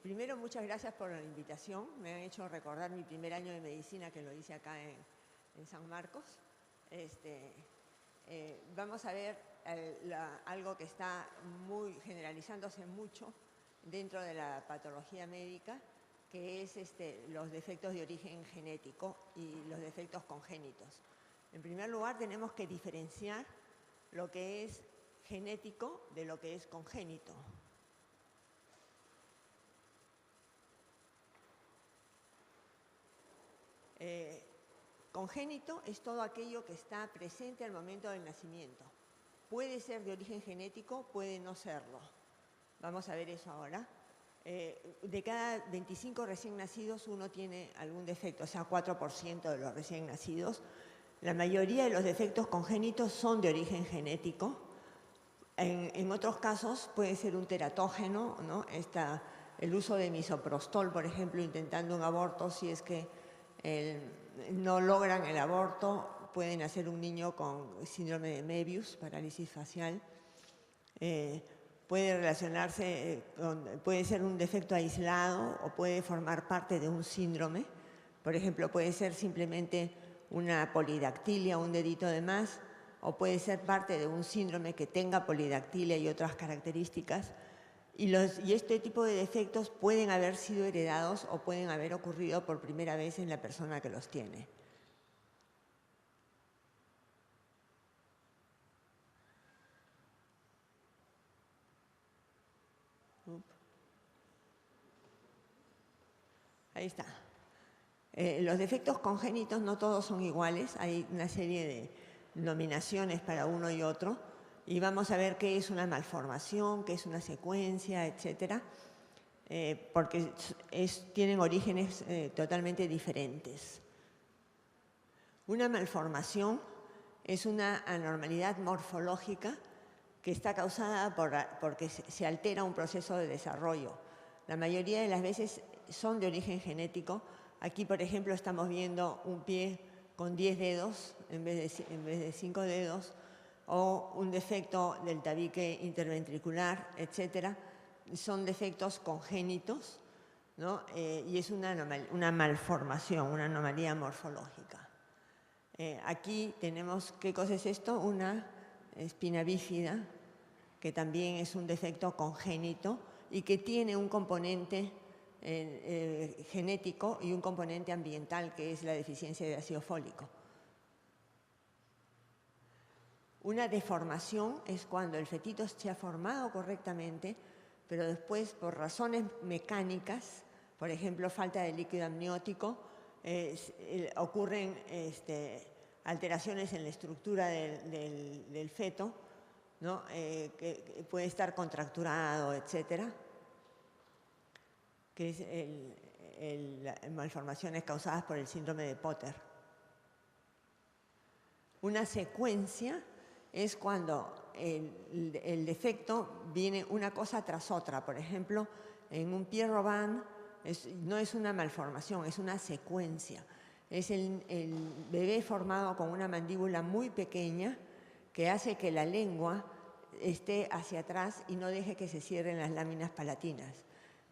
Primero, muchas gracias por la invitación. Me han hecho recordar mi primer año de medicina, que lo hice acá en San Marcos. Vamos a ver algo que está generalizándose mucho dentro de la patología médica, que es los defectos de origen genético y los defectos congénitos. En primer lugar, tenemos que diferenciar lo que es genético de lo que es congénito. Congénito es todo aquello que está presente al momento del nacimiento. Puede ser de origen genético, puede no serlo. Vamos a ver eso ahora. De cada 25 recién nacidos, uno tiene algún defecto, o sea, 4% de los recién nacidos. La mayoría de los defectos congénitos son de origen genético. En otros casos puede ser un teratógeno, ¿no? El uso de misoprostol, por ejemplo, intentando un aborto, si es que no logran el aborto, pueden hacer un niño con síndrome de Möbius, parálisis facial. Puede relacionarse puede ser un defecto aislado o puede formar parte de un síndrome. Por ejemplo, puede ser simplemente una polidactilia, un dedito de más, o puede ser parte de un síndrome que tenga polidactilia y otras características. Y este tipo de defectos pueden haber sido heredados o pueden haber ocurrido por primera vez en la persona que los tiene. Ahí está. Los defectos congénitos no todos son iguales, hay una serie de nominaciones para uno y otro, y vamos a ver qué es una malformación, qué es una secuencia, etcétera, porque tienen orígenes totalmente diferentes. Una malformación es una anormalidad morfológica que está causada porque se altera un proceso de desarrollo. La mayoría de las veces son de origen genético. Aquí, por ejemplo, estamos viendo un pie con 10 dedos en vez de 5 dedos, o un defecto del tabique interventricular, etcétera. Son defectos congénitos, ¿no? Y es una malformación, una anomalía morfológica. Aquí tenemos, ¿qué cosa es esto? Una espina bífida, que también es un defecto congénito y que tiene un componente genético y un componente ambiental, que es la deficiencia de ácido fólico. Una deformación es cuando el fetito se ha formado correctamente, pero después, por razones mecánicas, por ejemplo, falta de líquido amniótico, ocurren alteraciones en la estructura del feto, ¿no? Que puede estar contracturado, etcétera, que es las malformaciones causadas por el síndrome de Potter. Una secuencia es cuando el defecto viene una cosa tras otra. Por ejemplo, en un Pierre-Robin no es una malformación, es una secuencia. Es el bebé formado con una mandíbula muy pequeña que hace que la lengua esté hacia atrás y no deje que se cierren las láminas palatinas.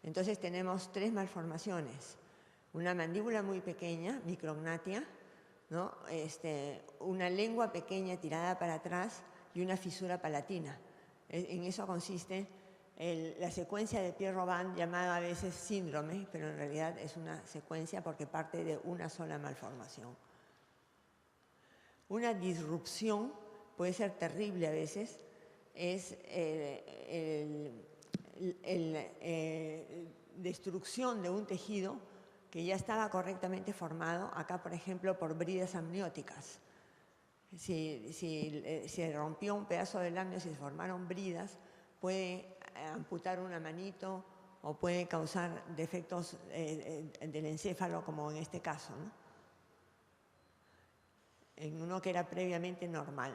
Entonces tenemos 3 malformaciones: una mandíbula muy pequeña, micrognatia, ¿no? Una lengua pequeña tirada para atrás y una fisura palatina. En eso consiste la secuencia de Pierre-Robin, llamada a veces síndrome, pero en realidad es una secuencia porque parte de una sola malformación. Una disrupción puede ser terrible a veces, es destrucción de un tejido que ya estaba correctamente formado, acá por ejemplo por bridas amnióticas. Si se rompió un pedazo del amnio, si se formaron bridas, puede amputar una manito o puede causar defectos del encéfalo, como en este caso, ¿no? En uno que era previamente normal.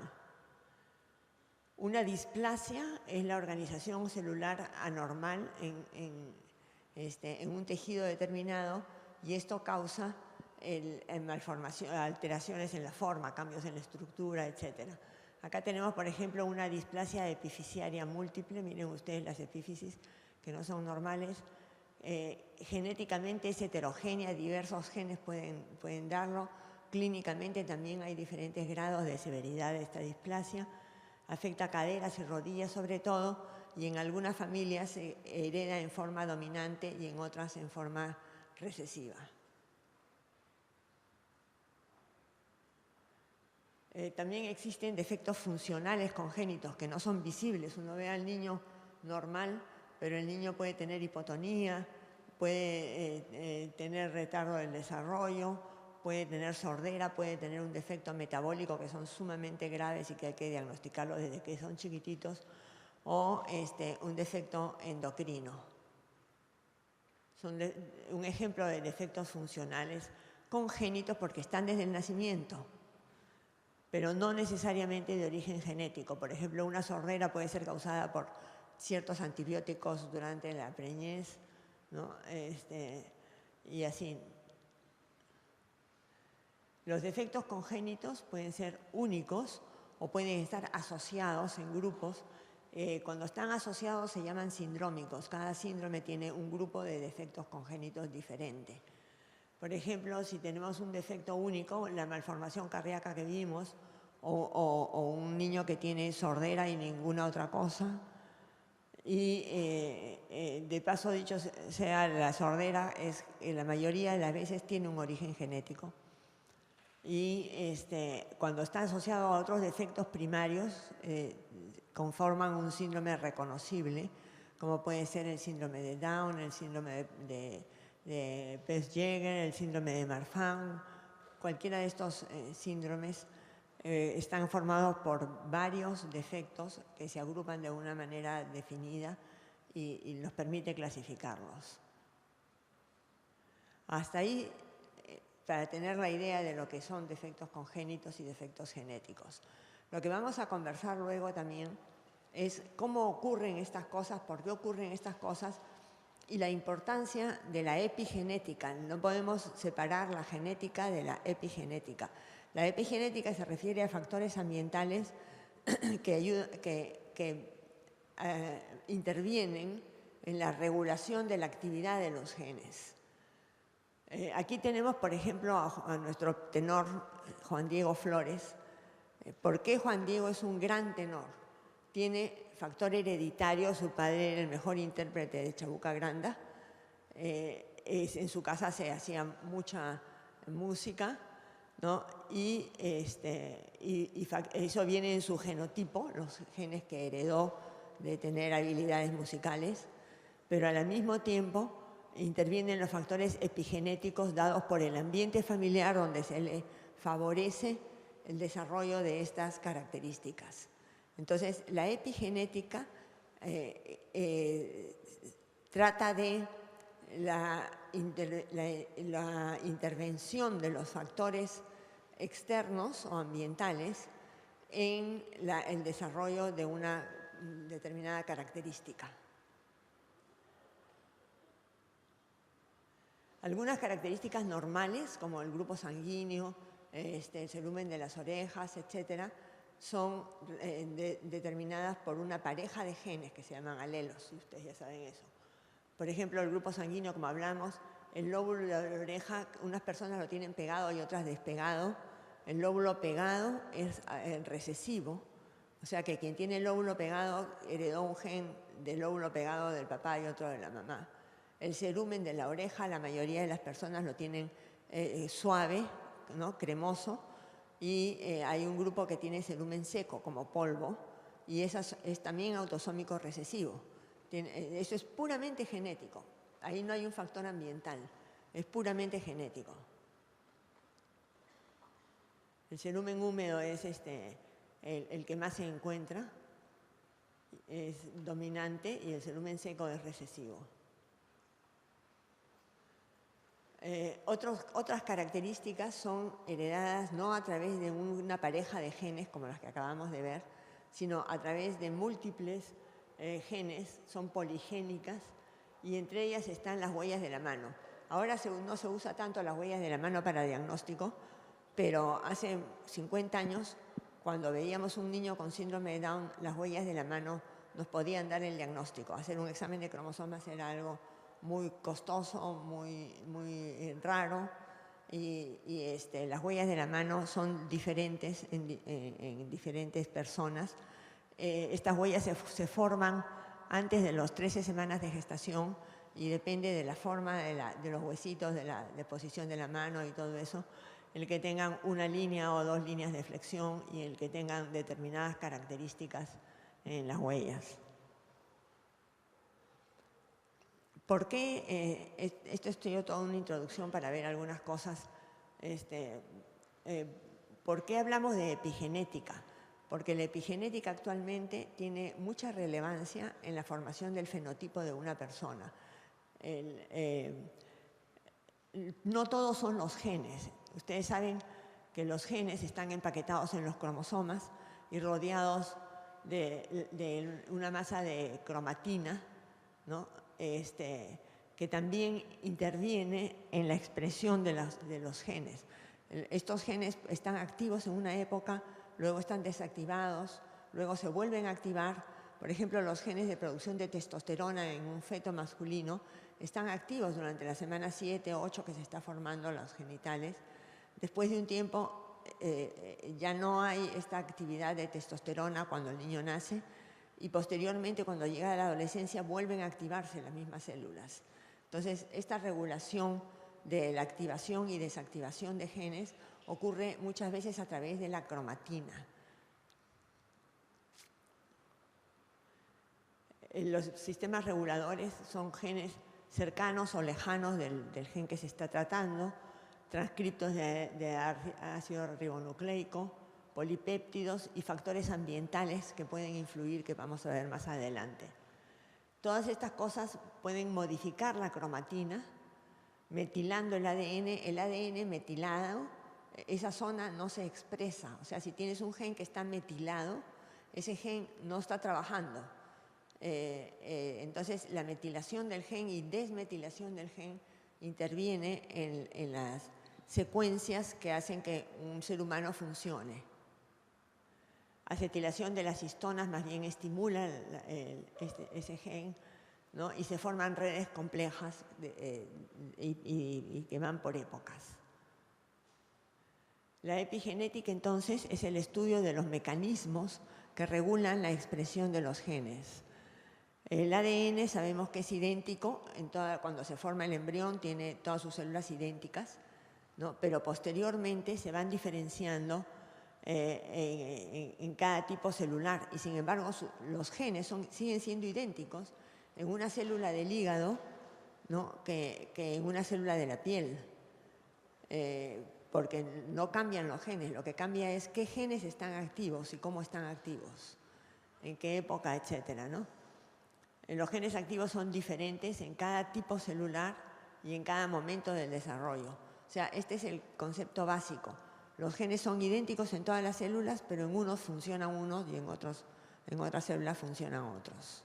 Una displasia es la organización celular anormal en un tejido determinado, y esto causa alteraciones en la forma, cambios en la estructura, etc. Acá tenemos, por ejemplo, una displasia epifisiaria múltiple. Miren ustedes las epífisis que no son normales. Genéticamente es heterogénea, diversos genes pueden darlo. Clínicamente también hay diferentes grados de severidad de esta displasia. Afecta caderas y rodillas sobre todo, y en algunas familias se hereda en forma dominante y en otras en forma recesiva. También existen defectos funcionales congénitos que no son visibles. Uno ve al niño normal, pero el niño puede tener hipotonía, puede tener retardo del desarrollo, puede tener sordera, puede tener un defecto metabólico que son sumamente graves y que hay que diagnosticarlo desde que son chiquititos, o un defecto endocrino. Son un ejemplo de defectos funcionales congénitos porque están desde el nacimiento, pero no necesariamente de origen genético. Por ejemplo, una sordera puede ser causada por ciertos antibióticos durante la preñez, ¿no? Y así. Los defectos congénitos pueden ser únicos o pueden estar asociados en grupos. Cuando están asociados se llaman sindrómicos. Cada síndrome tiene un grupo de defectos congénitos diferente. Por ejemplo, si tenemos un defecto único, la malformación cardíaca que vimos, o un niño que tiene sordera y ninguna otra cosa. Y de paso dicho sea, la sordera la mayoría de las veces tiene un origen genético. Y cuando está asociado a otros defectos primarios, conforman un síndrome reconocible, como puede ser el síndrome de Down, el síndrome de Pest-Jäger, el síndrome de Marfan. Cualquiera de estos síndromes están formados por varios defectos que se agrupan de una manera definida y nos permite clasificarlos. Hasta ahí, para tener la idea de lo que son defectos congénitos y defectos genéticos. Lo que vamos a conversar luego también es cómo ocurren estas cosas, por qué ocurren estas cosas y la importancia de la epigenética. No podemos separar la genética de la epigenética. La epigenética se refiere a factores ambientales que intervienen en la regulación de la actividad de los genes. Aquí tenemos, por ejemplo, a nuestro tenor Juan Diego Flores. ¿Por qué Juan Diego es un gran tenor? Tiene factor hereditario, su padre era el mejor intérprete de Chabuca Granda. En su casa se hacía mucha música, ¿no? Y eso viene en su genotipo, los genes que heredó de tener habilidades musicales, pero al mismo tiempo intervienen los factores epigenéticos dados por el ambiente familiar donde se le favorece el desarrollo de estas características. Entonces, la epigenética trata de la intervención de los factores externos o ambientales en el desarrollo de una determinada característica. Algunas características normales, como el grupo sanguíneo, el cerumen de las orejas, etcétera, son determinadas por una pareja de genes que se llaman alelos, y ustedes ya saben eso. Por ejemplo, el grupo sanguíneo, como hablamos, el lóbulo de la oreja, unas personas lo tienen pegado y otras despegado. El lóbulo pegado es recesivo, o sea que quien tiene el lóbulo pegado heredó un gen del lóbulo pegado del papá y otro de la mamá. El cerumen de la oreja, la mayoría de las personas lo tienen suave, ¿no? Cremoso, y hay un grupo que tiene cerumen seco, como polvo, y es también autosómico recesivo. Eso es puramente genético. Ahí no hay un factor ambiental, es puramente genético. El cerumen húmedo es el que más se encuentra, es dominante, y el cerumen seco es recesivo. Otras características son heredadas no a través de una pareja de genes como las que acabamos de ver, sino a través de múltiples genes, son poligénicas, y entre ellas están las huellas de la mano. Ahora no se usa tanto las huellas de la mano para diagnóstico, pero hace 50 años, cuando veíamos un niño con síndrome de Down, las huellas de la mano nos podían dar el diagnóstico. Hacer un examen de cromosomas era algo muy costoso, muy raro, y las huellas de la mano son diferentes en diferentes personas. Estas huellas se forman antes de las 13 semanas de gestación y depende de la forma de los huesitos, de la posición de la mano y todo eso, el que tengan una línea o dos líneas de flexión y el que tengan determinadas características en las huellas. ¿Por qué? Esto es toda una introducción para ver algunas cosas. ¿Por qué hablamos de epigenética? Porque la epigenética actualmente tiene mucha relevancia en la formación del fenotipo de una persona. No todos son los genes. Ustedes saben que los genes están empaquetados en los cromosomas y rodeados de una masa de cromatina, ¿no? Que también interviene en la expresión de los genes. Estos genes están activos en una época, luego están desactivados, luego se vuelven a activar. Por ejemplo, los genes de producción de testosterona en un feto masculino están activos durante la semana 7 o 8 que se está formando los genitales. Después de un tiempo ya no hay esta actividad de testosterona cuando el niño nace y posteriormente cuando llega a la adolescencia vuelven a activarse las mismas células. Entonces, esta regulación de la activación y desactivación de genes ocurre muchas veces a través de la cromatina. Los sistemas reguladores son genes cercanos o lejanos del gen que se está tratando, transcriptos de ácido ribonucleico, polipéptidos y factores ambientales que pueden influir, que vamos a ver más adelante. Todas estas cosas pueden modificar la cromatina, metilando el ADN metilado, esa zona no se expresa. O sea, si tienes un gen que está metilado, ese gen no está trabajando. Entonces, la metilación del gen y desmetilación del gen interviene en las secuencias que hacen que un ser humano funcione. Acetilación de las histonas más bien estimula ese gen, ¿no? Y se forman redes complejas y que van por épocas. La epigenética, entonces, es el estudio de los mecanismos que regulan la expresión de los genes. El ADN sabemos que es idéntico, cuando se forma el embrión tiene todas sus células idénticas, ¿no? Pero posteriormente se van diferenciando en cada tipo celular y sin embargo los genes siguen siendo idénticos en una célula del hígado, ¿no? que en una célula de la piel, porque no cambian los genes, lo que cambia es qué genes están activos y cómo están activos, en qué época, etcétera, ¿no? Los genes activos son diferentes en cada tipo celular y en cada momento del desarrollo. O sea, este es el concepto básico. Los genes son idénticos en todas las células, pero en unos funcionan unos y en otras células funcionan otros.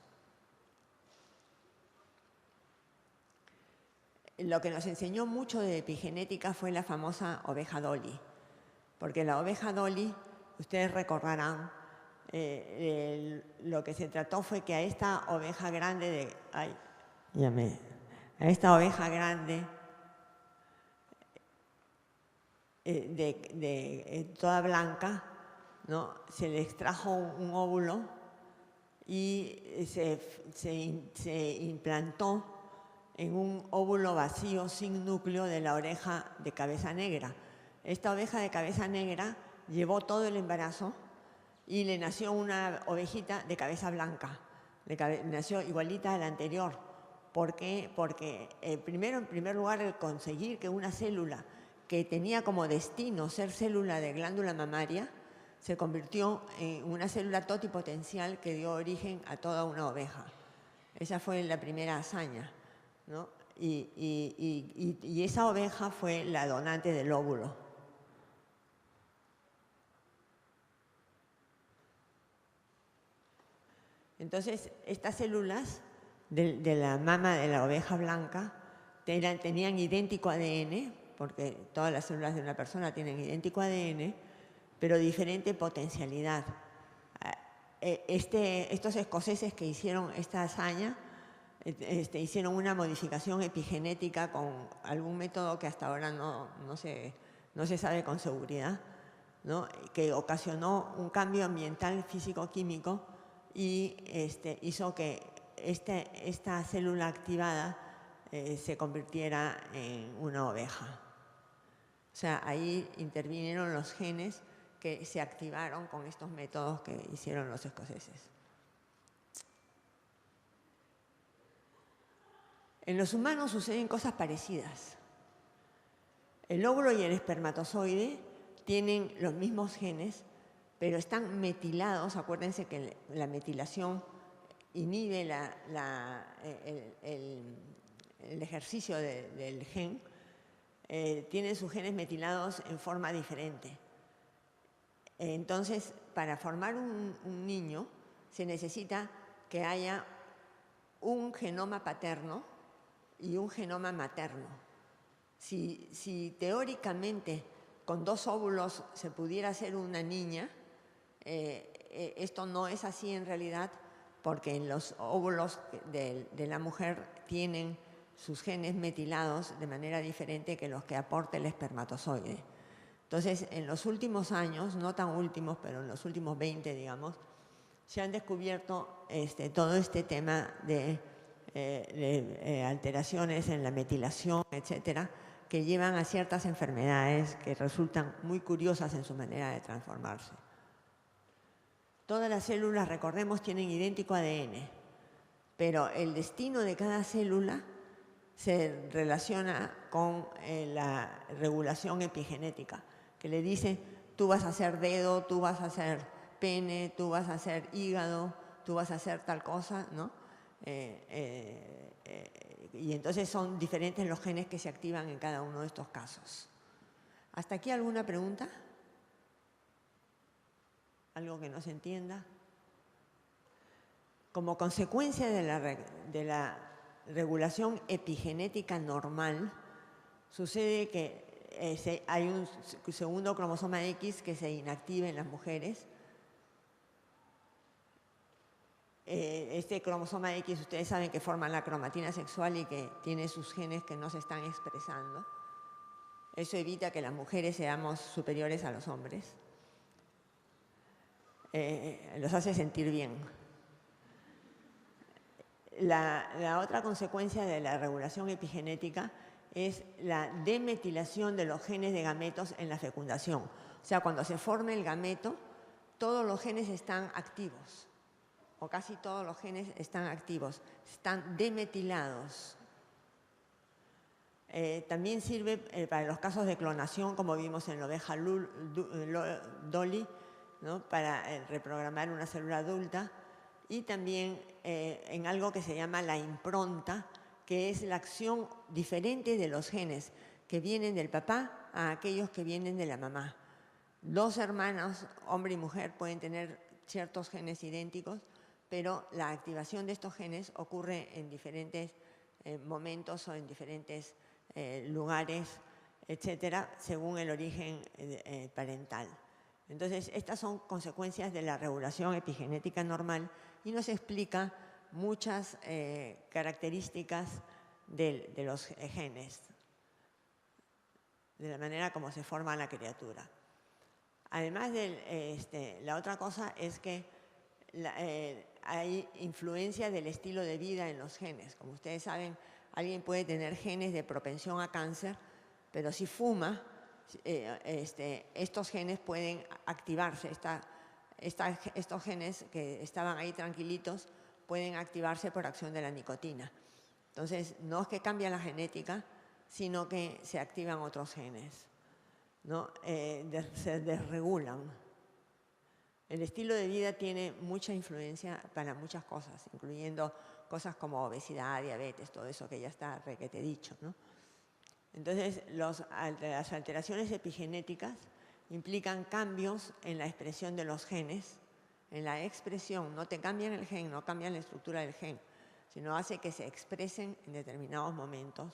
Lo que nos enseñó mucho de epigenética fue la famosa oveja Dolly, porque la oveja Dolly, ustedes recordarán, lo que se trató fue que a esta oveja grande toda blanca, ¿no? Se le extrajo un óvulo y se implantó en un óvulo vacío sin núcleo de la oveja de cabeza negra. Esta oveja de cabeza negra llevó todo el embarazo y le nació una ovejita de cabeza blanca, nació igualita a la anterior. ¿Por qué? Porque en primer lugar, el conseguir que una célula que tenía como destino ser célula de glándula mamaria se convirtió en una célula totipotencial que dio origen a toda una oveja. Esa fue la primera hazaña, ¿no? Y esa oveja fue la donante del óvulo. Entonces, estas células de la mama de la oveja blanca tenían idéntico ADN, porque todas las células de una persona tienen idéntico ADN, pero diferente potencialidad. Estos escoceses que hicieron esta hazaña hicieron una modificación epigenética con algún método que hasta ahora no se sabe con seguridad, ¿no? Que ocasionó un cambio ambiental físico-químico y hizo que esta célula activada se convirtiera en una oveja. O sea, ahí intervinieron los genes que se activaron con estos métodos que hicieron los escoceses. En los humanos suceden cosas parecidas. El óvulo y el espermatozoide tienen los mismos genes, pero están metilados. Acuérdense que la metilación inhibe el ejercicio del gen. Tienen sus genes metilados en forma diferente. Entonces, para formar un niño se necesita que haya un genoma paterno y un genoma materno. Si teóricamente con 2 óvulos se pudiera hacer una niña, esto no es así en realidad, porque en los óvulos de la mujer tienen sus genes metilados de manera diferente que los que aporta el espermatozoide. Entonces, en los últimos años, no tan últimos, pero en los últimos 20, digamos, se han descubierto todo este tema de alteraciones en la metilación, etcétera, que llevan a ciertas enfermedades que resultan muy curiosas en su manera de transformarse. Todas las células, recordemos, tienen idéntico ADN, pero el destino de cada célula se relaciona con la regulación epigenética, que le dice, tú vas a hacer dedo, tú vas a hacer pene, tú vas a hacer hígado, tú vas a hacer tal cosa, ¿no? Y entonces son diferentes los genes que se activan en cada uno de estos casos. ¿Hasta aquí alguna pregunta? ¿Algo que no se entienda? Como consecuencia de la regulación epigenética normal, sucede que hay un segundo cromosoma X que se inactiva en las mujeres. Este cromosoma X, ustedes saben que forma la cromatina sexual y que tiene sus genes que no se están expresando. Eso evita que las mujeres seamos superiores a los hombres. Los hace sentir bien. La otra consecuencia de la regulación epigenética es la demetilación de los genes de gametos en la fecundación. O sea, cuando se forma el gameto, todos los genes están activos, o casi todos los genes están activos, están demetilados. También sirve para los casos de clonación, como vimos en la oveja Dolly, ¿no? Para reprogramar una célula adulta, y también en algo que se llama la impronta, que es la acción diferente de los genes que vienen del papá a aquellos que vienen de la mamá. 2 hermanos, hombre y mujer, pueden tener ciertos genes idénticos, pero la activación de estos genes ocurre en diferentes momentos o en diferentes lugares, etcétera, según el origen parental. Entonces, estas son consecuencias de la regulación epigenética normal y nos explica muchas características de los genes, de la manera como se forma la criatura. Además, la otra cosa es que hay influencia del estilo de vida en los genes. Como ustedes saben, alguien puede tener genes de propensión a cáncer, pero si fuma, estos genes pueden activarse. Estos genes que estaban ahí tranquilitos pueden activarse por acción de la nicotina. Entonces, no es que cambia la genética, sino que se activan otros genes, ¿no? Se desregulan. El estilo de vida tiene mucha influencia para muchas cosas, incluyendo cosas como obesidad, diabetes, todo eso que ya está requete dicho, ¿no? Entonces, las alteraciones epigenéticas implican cambios en la expresión de los genes, en la expresión. No te cambian el gen, no cambian la estructura del gen, sino hace que se expresen en determinados momentos.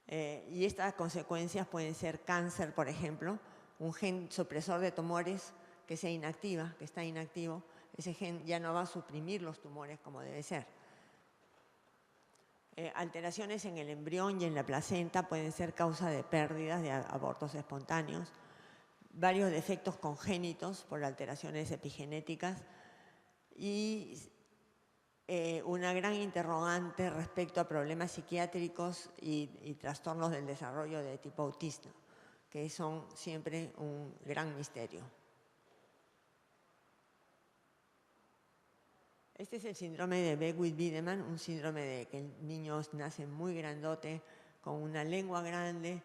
Y estas consecuencias pueden ser cáncer, por ejemplo, un gen supresor de tumores que se inactiva, que está inactivo. Ese gen ya no va a suprimir los tumores como debe ser. Alteraciones en el embrión y en la placenta pueden ser causa de pérdidas, de abortos espontáneos. Varios defectos congénitos por alteraciones epigenéticas y una gran interrogante respecto a problemas psiquiátricos y trastornos del desarrollo de tipo autista, que son siempre un gran misterio. Este es el síndrome de Beckwith-Wiedemann, un síndrome de que el niño nace muy grandote, con una lengua grande,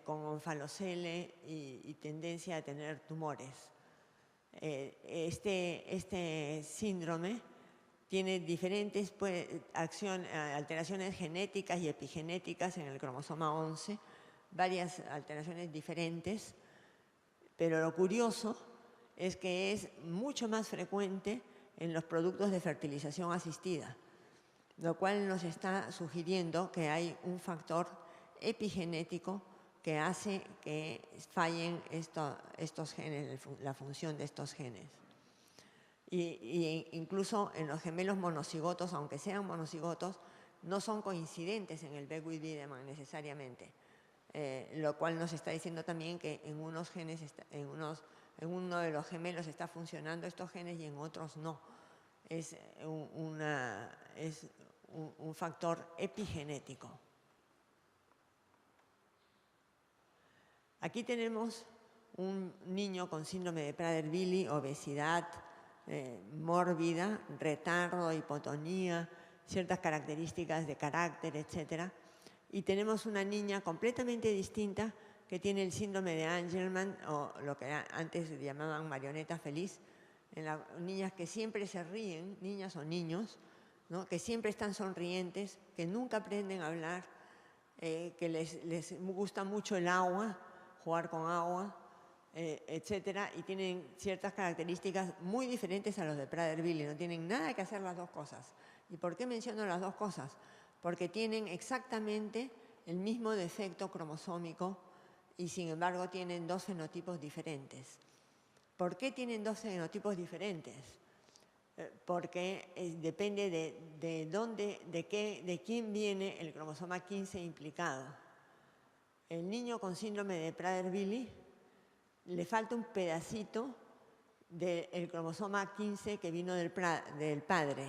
con onfalocele y tendencia a tener tumores. Este síndrome tiene diferentes alteraciones genéticas y epigenéticas en el cromosoma 11, varias alteraciones diferentes, pero lo curioso es que es mucho más frecuente en los productos de fertilización asistida, lo cual nos está sugiriendo que hay un factor epigenético que hace que fallen estos genes, la función de estos genes. Y incluso en los gemelos monocigotos, aunque sean monocigotos, no son coincidentes en el Beckwith-Wiedemann necesariamente, lo cual nos está diciendo también que en unos genes, en uno de los gemelos está funcionando estos genes y en otros no. Es un factor epigenético. Aquí tenemos un niño con síndrome de Prader-Willi, obesidad mórbida, retardo, hipotonía, ciertas características de carácter, etc. Y tenemos una niña completamente distinta que tiene el síndrome de Angelman, o lo que antes llamaban marioneta feliz, en las niñas que siempre se ríen, niñas o niños, ¿no? Que siempre están sonrientes, que nunca aprenden a hablar, que les gusta mucho el agua, jugar con agua, etcétera, y tienen ciertas características muy diferentes a los de Prader-Willi, no tienen nada que hacer las dos cosas. ¿Y por qué menciono las dos cosas? Porque tienen exactamente el mismo defecto cromosómico y sin embargo tienen dos fenotipos diferentes. ¿Por qué tienen dos fenotipos diferentes? Porque depende de quién viene el cromosoma 15 implicado. El niño con síndrome de Prader-Willi le falta un pedacito del cromosoma 15 que vino del padre.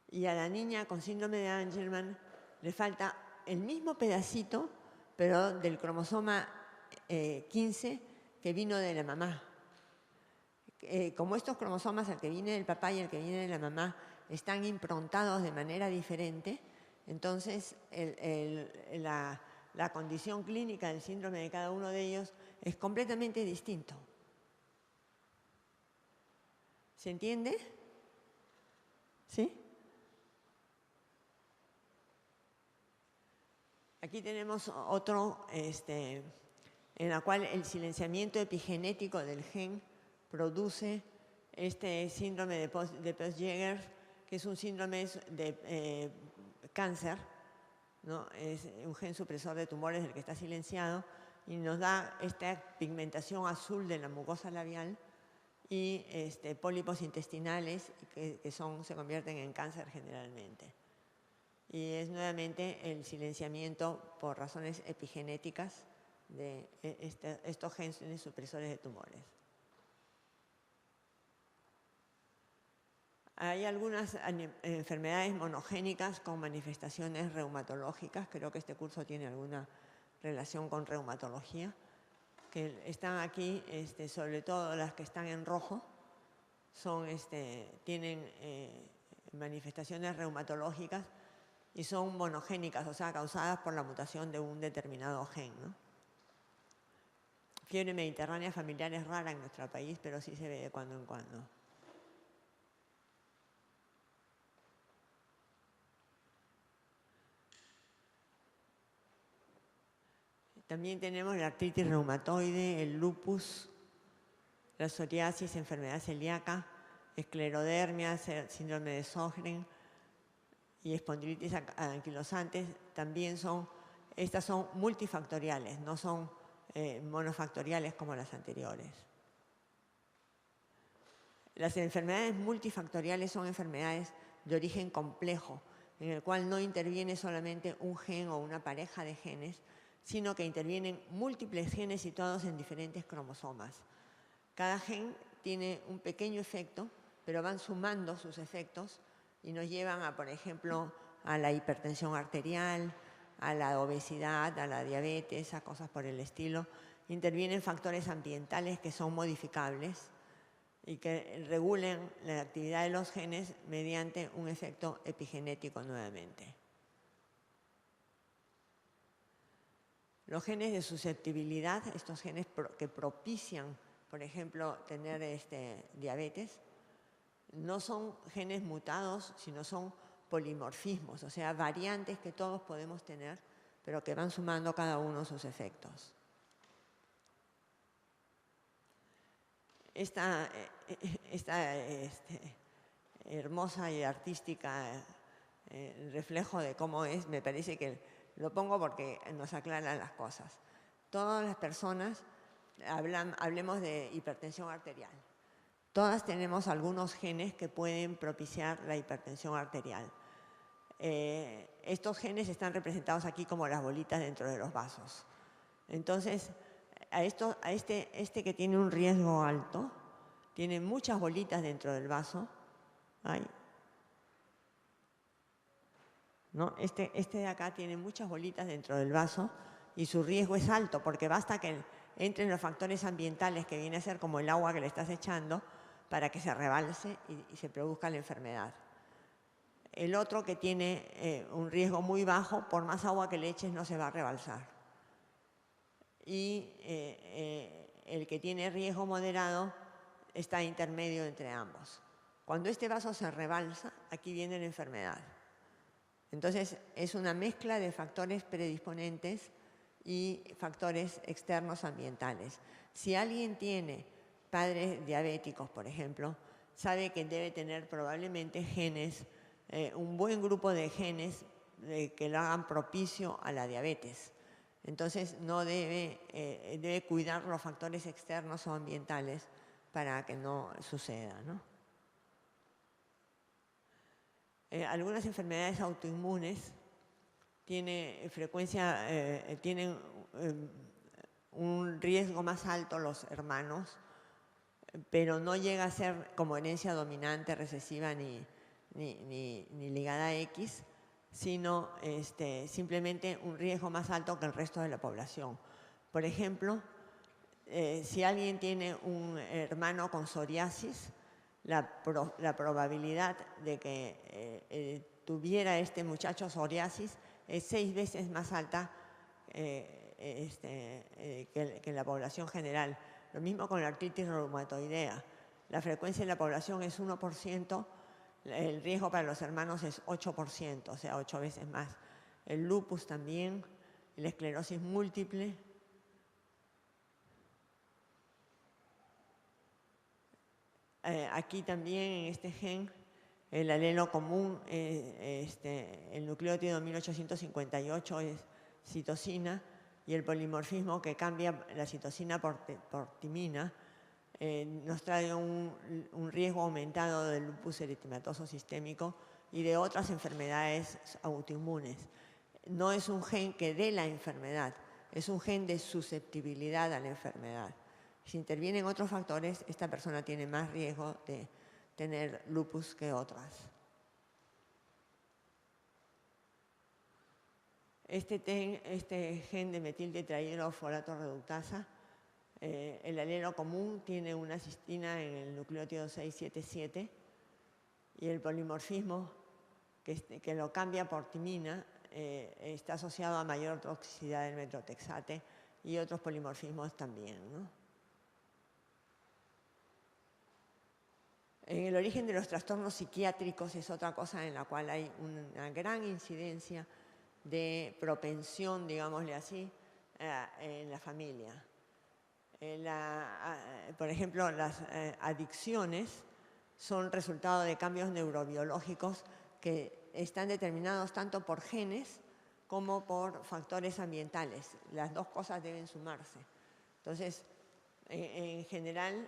Y a la niña con síndrome de Angelman le falta el mismo pedacito, pero del cromosoma 15 que vino de la mamá. Como estos cromosomas, el que viene del papá y el que viene de la mamá, están improntados de manera diferente, entonces la condición clínica del síndrome de cada uno de ellos es completamente distinto. ¿Se entiende? ¿Sí? Aquí tenemos otro en la cual el silenciamiento epigenético del gen produce este síndrome de Peutz-Jeghers, que es un síndrome de cáncer, ¿no? Es un gen supresor de tumores el que está silenciado y nos da esta pigmentación azul de la mucosa labial y pólipos intestinales que se convierten en cáncer generalmente. Y es nuevamente el silenciamiento por razones epigenéticas de estos genes supresores de tumores. Hay algunas enfermedades monogénicas con manifestaciones reumatológicas, creo que este curso tiene alguna relación con reumatología, que están aquí, sobre todo las que están en rojo, tienen manifestaciones reumatológicas y son monogénicas, o sea, causadas por la mutación de un determinado gen, ¿no? Fiebre mediterránea familiar es rara en nuestro país, pero sí se ve de cuando en cuando. También tenemos la artritis reumatoide, el lupus, la psoriasis, enfermedad celíaca, esclerodermia, síndrome de Sjögren y espondilitis anquilosantes. También estas son multifactoriales, no son monofactoriales como las anteriores. Las enfermedades multifactoriales son enfermedades de origen complejo, en el cual no interviene solamente un gen o una pareja de genes, sino que intervienen múltiples genes situados en diferentes cromosomas. Cada gen tiene un pequeño efecto, pero van sumando sus efectos y nos llevan a, por ejemplo, a la hipertensión arterial, a la obesidad, a la diabetes, a cosas por el estilo. Intervienen factores ambientales que son modificables y que regulen la actividad de los genes mediante un efecto epigenético nuevamente. Los genes de susceptibilidad, estos genes que propician, por ejemplo, tener diabetes, no son genes mutados, sino son polimorfismos, o sea, variantes que todos podemos tener, pero que van sumando cada uno sus efectos. Esta hermosa y artística reflejo de cómo es, me parece que lo pongo porque nos aclara las cosas. Todas las personas, hablemos de hipertensión arterial, todas tenemos algunos genes que pueden propiciar la hipertensión arterial. Estos genes están representados aquí como las bolitas dentro de los vasos. Entonces, este que tiene un riesgo alto, tiene muchas bolitas dentro del vaso. Ay. ¿No? Este de acá tiene muchas bolitas dentro del vaso y su riesgo es alto porque basta que entren los factores ambientales que viene a ser como el agua que le estás echando para que se rebalse y se produzca la enfermedad. El otro que tiene un riesgo muy bajo, por más agua que le eches no se va a rebalsar. Y el que tiene riesgo moderado está intermedio entre ambos. Cuando este vaso se rebalsa, aquí viene la enfermedad. Entonces, es una mezcla de factores predisponentes y factores externos ambientales. Si alguien tiene padres diabéticos, por ejemplo, sabe que debe tener probablemente genes, un buen grupo de genes que lo hagan propicio a la diabetes. Entonces, debe cuidar los factores externos o ambientales para que no suceda, ¿no? Algunas enfermedades autoinmunes tienen un riesgo más alto los hermanos, pero no llega a ser como herencia dominante, recesiva ni ligada a X, sino simplemente un riesgo más alto que el resto de la población. Por ejemplo, si alguien tiene un hermano con psoriasis, la probabilidad de que tuviera este muchacho psoriasis es 6 veces más alta que la población general. Lo mismo con la artritis reumatoidea. La frecuencia en la población es 1%, el riesgo para los hermanos es 8%, o sea, 8 veces más. El lupus también, la esclerosis múltiple. Aquí también en este gen, el alelo común, el nucleótido 1858 es citosina y el polimorfismo que cambia la citosina por timina nos trae un riesgo aumentado del lupus eritematoso sistémico y de otras enfermedades autoinmunes. No es un gen que dé la enfermedad, es un gen de susceptibilidad a la enfermedad. Si intervienen otros factores, esta persona tiene más riesgo de tener lupus que otras. Este gen de metiltetrahidrofolato reductasa, el alelo común tiene una cistina en el nucleótido 677 y el polimorfismo que lo cambia por timina está asociado a mayor toxicidad del metrotexate y otros polimorfismos también, ¿no? En el origen de los trastornos psiquiátricos es otra cosa en la cual hay una gran incidencia de propensión, digámosle así, en la familia. Por ejemplo, las adicciones son resultado de cambios neurobiológicos que están determinados tanto por genes como por factores ambientales. Las dos cosas deben sumarse. Entonces, en general,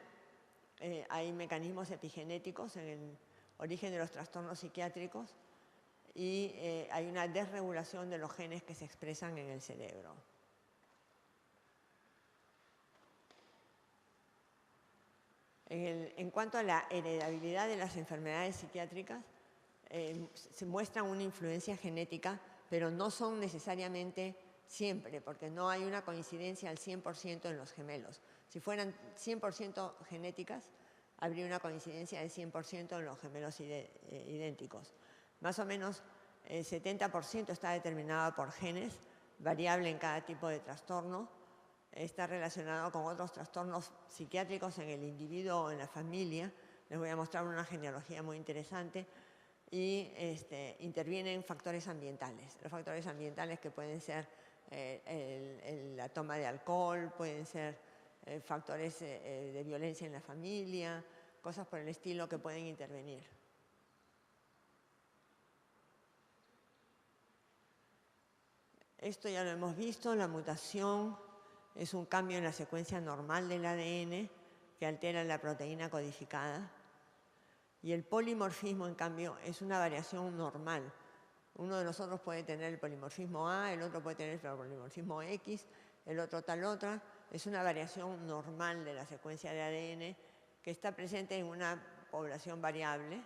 hay mecanismos epigenéticos en el origen de los trastornos psiquiátricos y hay una desregulación de los genes que se expresan en el cerebro. En cuanto a la heredabilidad de las enfermedades psiquiátricas, se muestra una influencia genética, pero no son necesariamente siempre, porque no hay una coincidencia al 100% en los gemelos. Si fueran 100% genéticas, habría una coincidencia del 100% en los gemelos idénticos. Más o menos el 70% está determinado por genes, variable en cada tipo de trastorno. Está relacionado con otros trastornos psiquiátricos en el individuo o en la familia. Les voy a mostrar una genealogía muy interesante. Y intervienen factores ambientales. Los factores ambientales que pueden ser la toma de alcohol, pueden ser factores de violencia en la familia, cosas por el estilo que pueden intervenir. Esto ya lo hemos visto, la mutación es un cambio en la secuencia normal del ADN que altera la proteína codificada. Y el polimorfismo, en cambio, es una variación normal. Uno de nosotros puede tener el polimorfismo A, el otro puede tener el polimorfismo X, el otro tal otra. Es una variación normal de la secuencia de ADN que está presente en una población variable,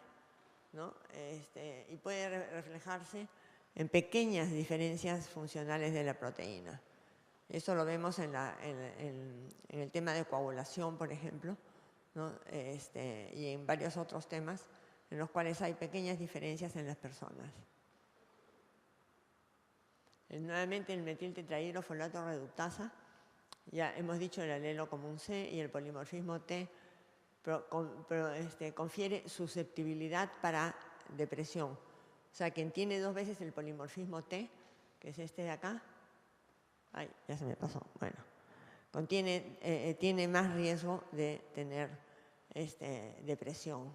¿no? Y puede reflejarse en pequeñas diferencias funcionales de la proteína. Eso lo vemos en el tema de coagulación, por ejemplo, ¿no? Y en varios otros temas en los cuales hay pequeñas diferencias en las personas. Nuevamente el metiltetrahidrofolato reductasa, ya hemos dicho el alelo común C y el polimorfismo T, confiere susceptibilidad para depresión. O sea, quien tiene 2 veces el polimorfismo T, que es este de acá, ay, ya se me pasó, bueno, tiene más riesgo de tener depresión.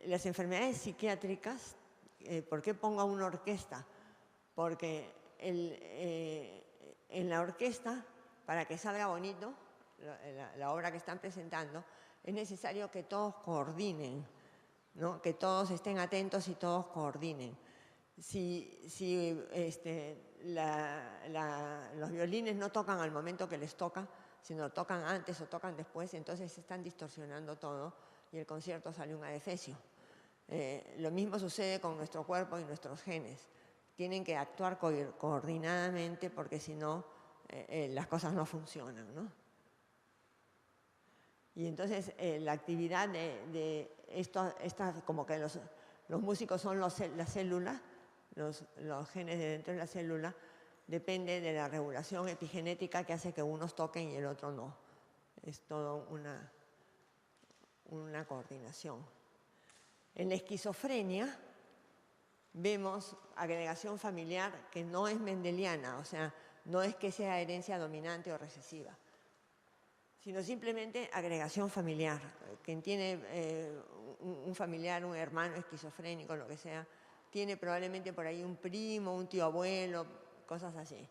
Las enfermedades psiquiátricas, ¿por qué pongo una orquesta? Porque en la orquesta, para que salga bonito, la obra que están presentando, es necesario que todos coordinen, ¿no? Que todos estén atentos y todos coordinen. Si los violines no tocan al momento que les toca, sino tocan antes o tocan después, entonces se están distorsionando todo y el concierto sale un adefesio. Lo mismo sucede con nuestro cuerpo y nuestros genes. Tienen que actuar coordinadamente porque si no, las cosas no funcionan, ¿no? Y entonces la actividad de como que los músicos son las células, los genes de dentro de la célula, depende de la regulación epigenética que hace que unos toquen y el otro no. Es todo una coordinación. En la esquizofrenia vemos agregación familiar que no es mendeliana, o sea, no es que sea herencia dominante o recesiva, sino simplemente agregación familiar. Quien tiene un familiar, un hermano esquizofrénico, lo que sea, tiene probablemente por ahí un primo, un tío abuelo, cosas así.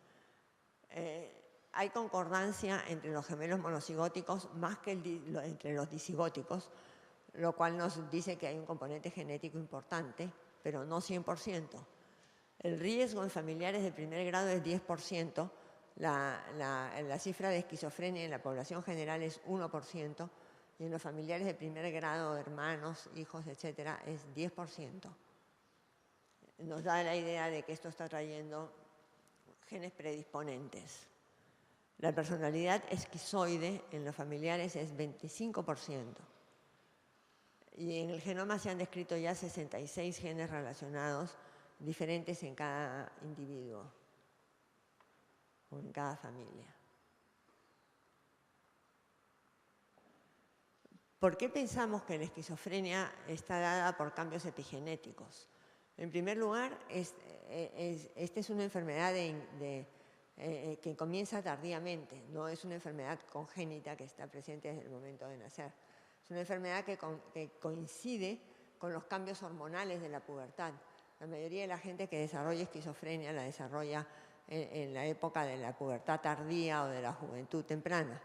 Hay concordancia entre los gemelos monocigóticos más que entre los disigóticos, lo cual nos dice que hay un componente genético importante, pero no 100%. El riesgo en familiares de primer grado es 10%, la cifra de esquizofrenia en la población general es 1%, y en los familiares de primer grado, hermanos, hijos, etcétera, es 10%. Nos da la idea de que esto está trayendo genes predisponentes. La personalidad esquizoide en los familiares es 25%. Y en el genoma se han descrito ya 66 genes relacionados, diferentes en cada individuo o en cada familia. ¿Por qué pensamos que la esquizofrenia está dada por cambios epigenéticos? En primer lugar, esta es una enfermedad que comienza tardíamente, no es una enfermedad congénita que está presente desde el momento de nacer. Es una enfermedad que coincide con los cambios hormonales de la pubertad. La mayoría de la gente que desarrolla esquizofrenia la desarrolla en la época de la pubertad tardía o de la juventud temprana.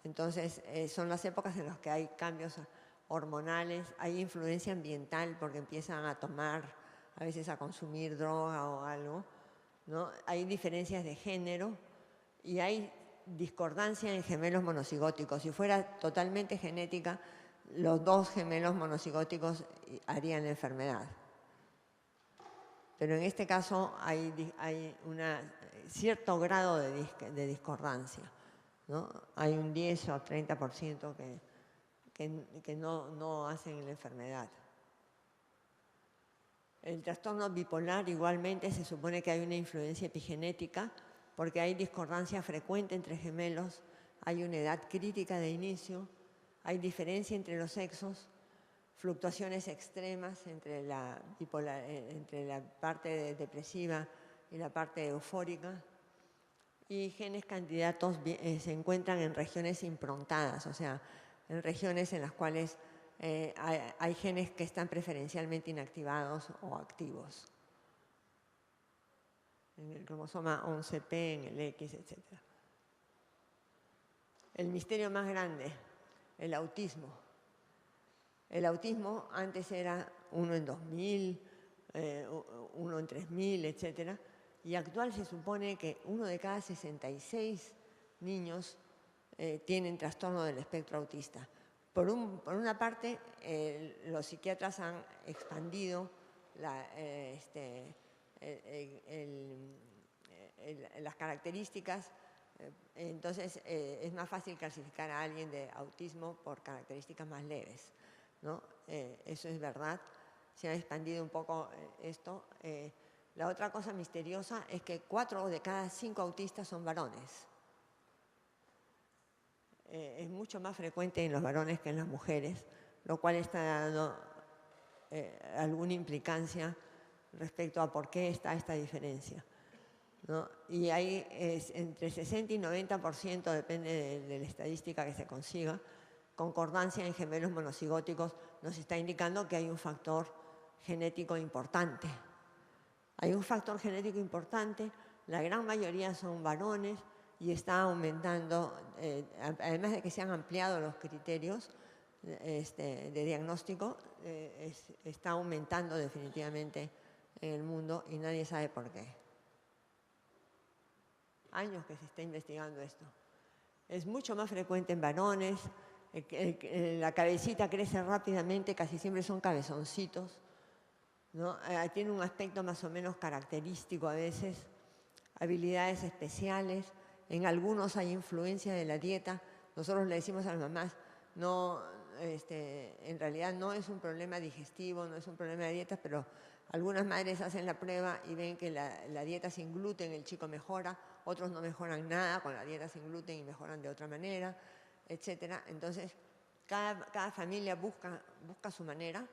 Entonces, son las épocas en las que hay cambios hormonales, hay influencia ambiental porque empiezan a tomar a veces a consumir droga o algo, ¿no? Hay diferencias de género y hay discordancia en gemelos monocigóticos. Si fuera totalmente genética, los dos gemelos monocigóticos harían la enfermedad. Pero en este caso hay un cierto grado de discordancia, ¿no? Hay un 10 o 30% que no hacen la enfermedad. El trastorno bipolar igualmente se supone que hay una influencia epigenética porque hay discordancia frecuente entre gemelos, hay una edad crítica de inicio, hay diferencia entre los sexos, fluctuaciones extremas entre la parte depresiva y la parte eufórica, y genes candidatos se encuentran en regiones improntadas, o sea, en regiones en las cuales hay genes que están preferencialmente inactivados o activos. En el cromosoma 11p, en el X, etc. El misterio más grande, el autismo. El autismo antes era 1 en 2000, 1 en 3000, etc. Y actual se supone que 1 de cada 66 niños tienen trastorno del espectro autista. Por una parte, los psiquiatras han expandido las características, entonces es más fácil clasificar a alguien de autismo por características más leves, ¿no? Eso es verdad, se ha expandido un poco esto. La otra cosa misteriosa es que 4 de cada 5 autistas son varones. Es mucho más frecuente en los varones que en las mujeres, lo cual está dando alguna implicancia respecto a por qué está esta diferencia, ¿no? Y hay entre 60 y 90%, depende de la estadística que se consiga, concordancia en gemelos monocigóticos, nos está indicando que hay un factor genético importante. Hay un factor genético importante, la gran mayoría son varones y está aumentando, además de que se han ampliado los criterios de diagnóstico, está aumentando definitivamente en el mundo y nadie sabe por qué. Años que se está investigando esto. Es mucho más frecuente en varones, la cabecita crece rápidamente, casi siempre son cabezoncitos, ¿no? Tiene un aspecto más o menos característico a veces, habilidades especiales, en algunos hay influencia de la dieta. Nosotros le decimos a las mamás, no, en realidad no es un problema digestivo, no es un problema de dietas, pero algunas madres hacen la prueba y ven que la dieta sin gluten, el chico mejora, otros no mejoran nada con la dieta sin gluten y mejoran de otra manera, etc. Entonces, cada familia busca su manera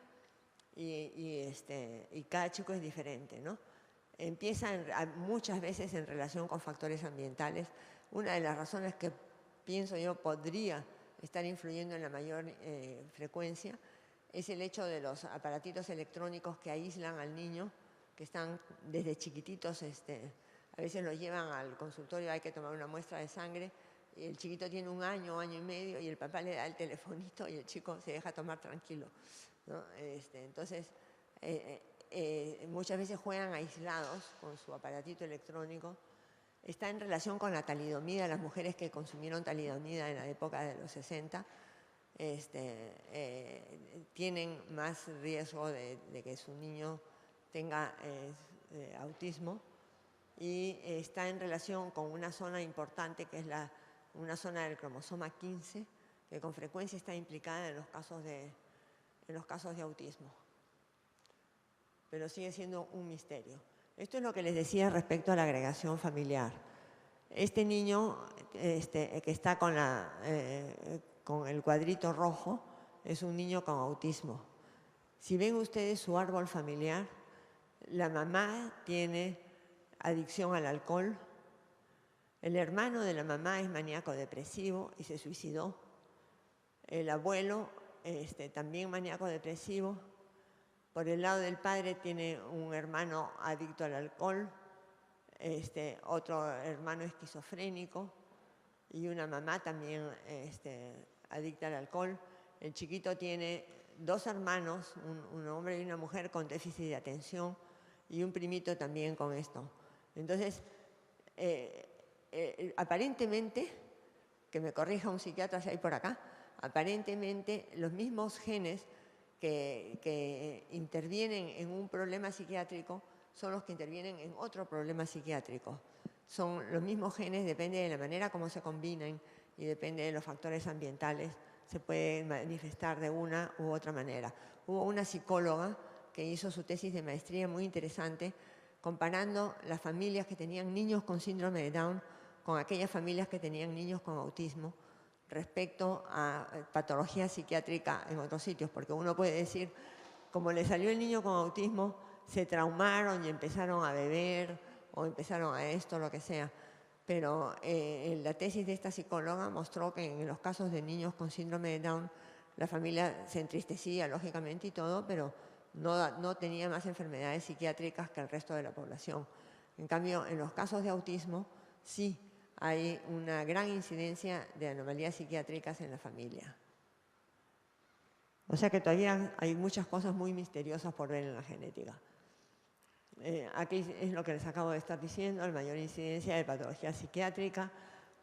y cada chico es diferente, ¿no? Empieza muchas veces en relación con factores ambientales. Una de las razones que pienso yo podría estar influyendo en la mayor frecuencia es el hecho de los aparatitos electrónicos que aíslan al niño, que están desde chiquititos, a veces los llevan al consultorio, hay que tomar una muestra de sangre, y el chiquito tiene 1 año, 1 año y medio, y el papá le da el telefonito y el chico se deja tomar tranquilo, ¿no? Entonces, muchas veces juegan aislados con su aparatito electrónico. Está en relación con la talidomida, las mujeres que consumieron talidomida en la época de los 60 tienen más riesgo de que su niño tenga autismo, y está en relación con una zona importante que es una zona del cromosoma 15 que con frecuencia está implicada en los casos de autismo. Pero sigue siendo un misterio. Esto es lo que les decía respecto a la agregación familiar. Este niño que está con el cuadrito rojo es un niño con autismo. Si ven ustedes su árbol familiar, la mamá tiene adicción al alcohol, el hermano de la mamá es maníaco depresivo y se suicidó, el abuelo también maníaco depresivo, por el lado del padre tiene un hermano adicto al alcohol, otro hermano esquizofrénico y una mamá también adicta al alcohol. El chiquito tiene 2 hermanos, un hombre y una mujer con déficit de atención, y un primito también con esto. Entonces, aparentemente, que me corrija un psiquiatra si hay por acá, aparentemente los mismos genes que intervienen en un problema psiquiátrico son los que intervienen en otro problema psiquiátrico. Son los mismos genes, depende de la manera como se combinan y depende de los factores ambientales, se puede manifestar de una u otra manera. Hubo una psicóloga que hizo su tesis de maestría muy interesante comparando las familias que tenían niños con síndrome de Down con aquellas familias que tenían niños con autismo respecto a patología psiquiátrica en otros sitios, porque uno puede decir, como le salió el niño con autismo, se traumaron y empezaron a beber o empezaron a esto, lo que sea. Pero la tesis de esta psicóloga mostró que en los casos de niños con síndrome de Down, la familia se entristecía, lógicamente, y todo, pero no tenía más enfermedades psiquiátricas que el resto de la población. En cambio, en los casos de autismo, sí hay una gran incidencia de anomalías psiquiátricas en la familia. O sea que todavía hay muchas cosas muy misteriosas por ver en la genética. Aquí es lo que les acabo de estar diciendo, la mayor incidencia de patología psiquiátrica,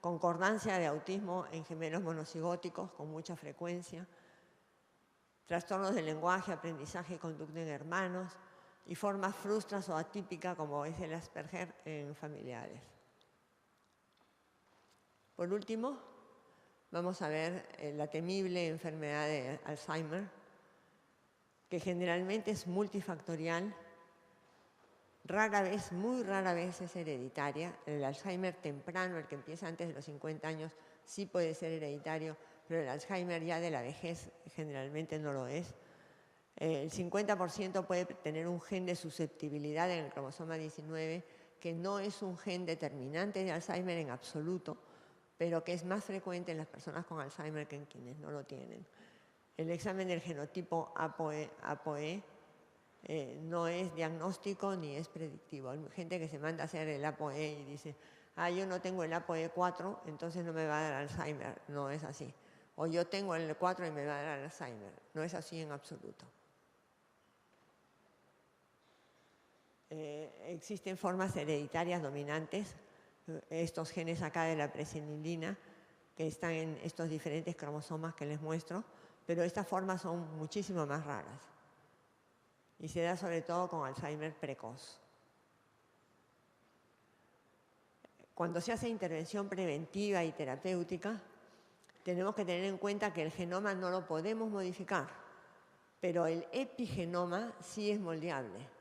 concordancia de autismo en gemelos monocigóticos con mucha frecuencia, trastornos del lenguaje, aprendizaje y conducta en hermanos y formas frustras o atípicas como es el Asperger en familiares. Por último, vamos a ver la temible enfermedad de Alzheimer, que generalmente es multifactorial, rara vez, muy rara vez es hereditaria. El Alzheimer temprano, el que empieza antes de los 50 años, sí puede ser hereditario, pero el Alzheimer ya de la vejez generalmente no lo es. El 50% puede tener un gen de susceptibilidad en el cromosoma 19, que no es un gen determinante de Alzheimer en absoluto, pero que es más frecuente en las personas con Alzheimer que en quienes no lo tienen. El examen del genotipo ApoE no es diagnóstico ni es predictivo. Hay gente que se manda a hacer el ApoE y dice, yo no tengo el ApoE4, entonces no me va a dar Alzheimer. No es así. O yo tengo el 4 y me va a dar Alzheimer. No es así en absoluto. Existen formas hereditarias dominantes, estos genes acá de la presenilina, que están en estos diferentes cromosomas que les muestro, pero estas formas son muchísimo más raras y se da sobre todo con Alzheimer precoz. Cuando se hace intervención preventiva y terapéutica, tenemos que tener en cuenta que el genoma no lo podemos modificar, pero el epigenoma sí es moldeable.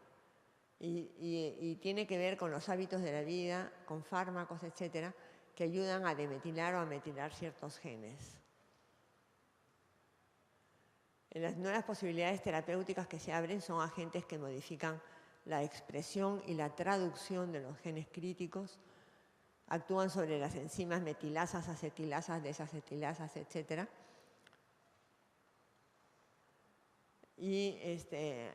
Y tiene que ver con los hábitos de la vida, con fármacos, etcétera, que ayudan a demetilar o a metilar ciertos genes. Las nuevas posibilidades terapéuticas que se abren son agentes que modifican la expresión y la traducción de los genes críticos, actúan sobre las enzimas metilasas, acetilasas, desacetilasas, etcétera. Y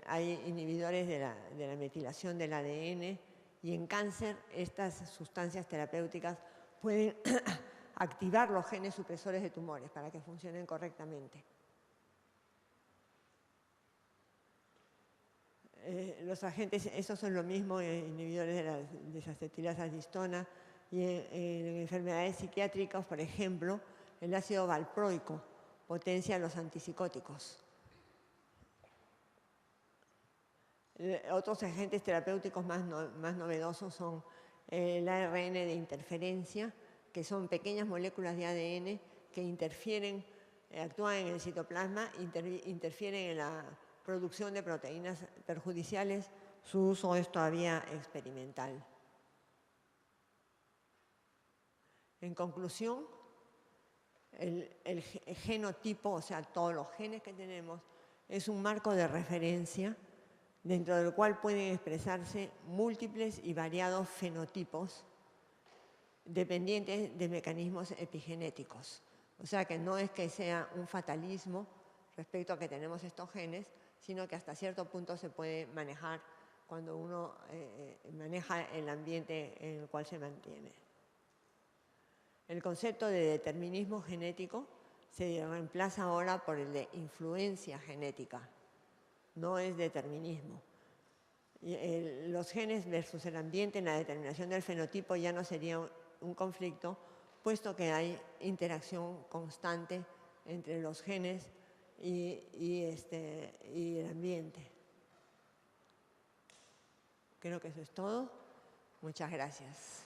hay inhibidores de la metilación del ADN, y en cáncer estas sustancias terapéuticas pueden activar los genes supresores de tumores para que funcionen correctamente. Los agentes, esos son lo mismo, inhibidores de las desacetilasas de histona, y en enfermedades psiquiátricas, por ejemplo, el ácido valproico potencia los antipsicóticos. Otros agentes terapéuticos más novedosos son el ARN de interferencia, que son pequeñas moléculas de ADN que interfieren, actúan en el citoplasma, interfieren en la producción de proteínas perjudiciales. Su uso es todavía experimental. En conclusión, el genotipo, o sea, todos los genes que tenemos, es un marco de referencia dentro del cual pueden expresarse múltiples y variados fenotipos dependientes de mecanismos epigenéticos. O sea que no es que sea un fatalismo respecto a que tenemos estos genes, sino que hasta cierto punto se puede manejar cuando uno maneja el ambiente en el cual se mantiene. El concepto de determinismo genético se reemplaza ahora por el de influencia genética. No es determinismo. los genes versus el ambiente en la determinación del fenotipo ya no sería un conflicto, puesto que hay interacción constante entre los genes y el ambiente. Creo que eso es todo. Muchas gracias.